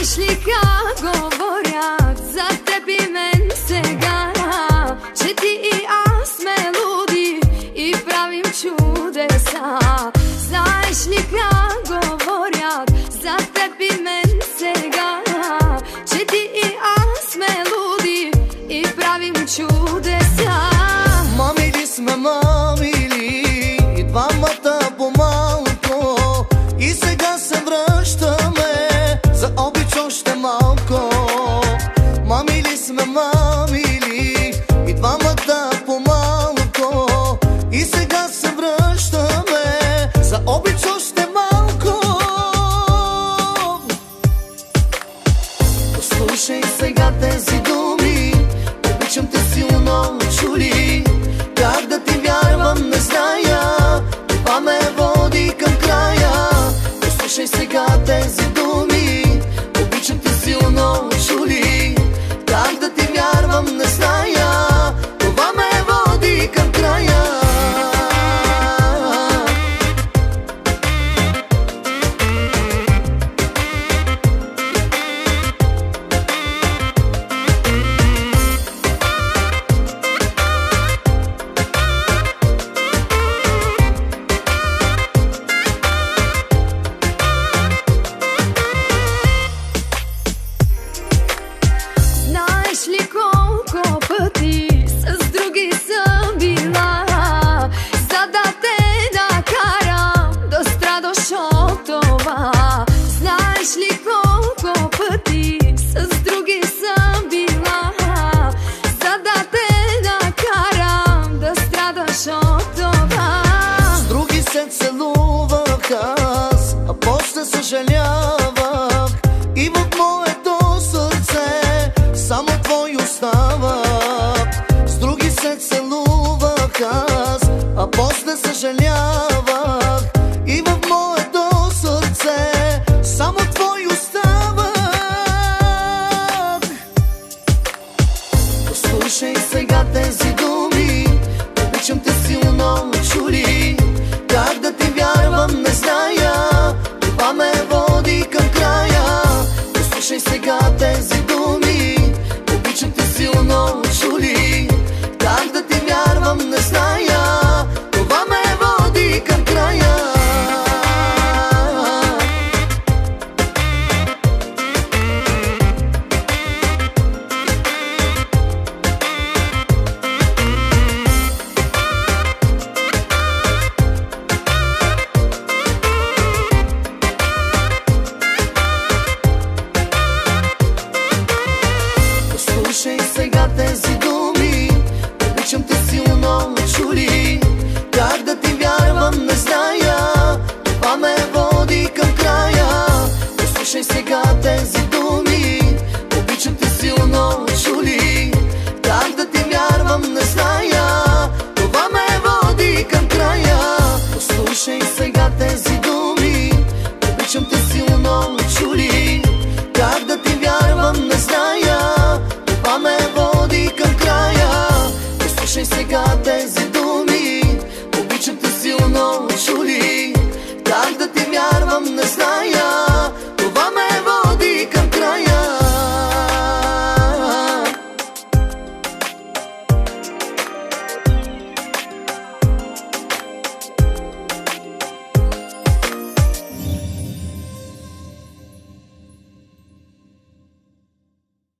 Знаеш ли как говорят за теб и мен сега, че ти и аз сме луди и правим чудеса? Знаеш ли как говорят за теб и мен сега, че ти и аз сме луди и правим чудеса? Мамили сме, мамили, и двамата по-малко, и сега се връщаме за обич още малко. Мамили сме, мамили, и двамата по-малко, и сега се връщаме за обич още малко. Послушай сега тези думи, обичам те силно, чули? Как да ти вярвам, не зная, това ме води към края. Послушай сега тези думи, обичам те силно, чули? Как да ти вярвам, не зная, това ме води към края. Знаеш ли колко пъти с други съм била, за да те накарам да страдаш от това? Знаеш ли колко пъти с други съм била, за да те накарам да страдаш от това? С други се целувах аз, а после съжалявах, и в моето сърце само твой остава. С други се целувах аз, а после съжалявах,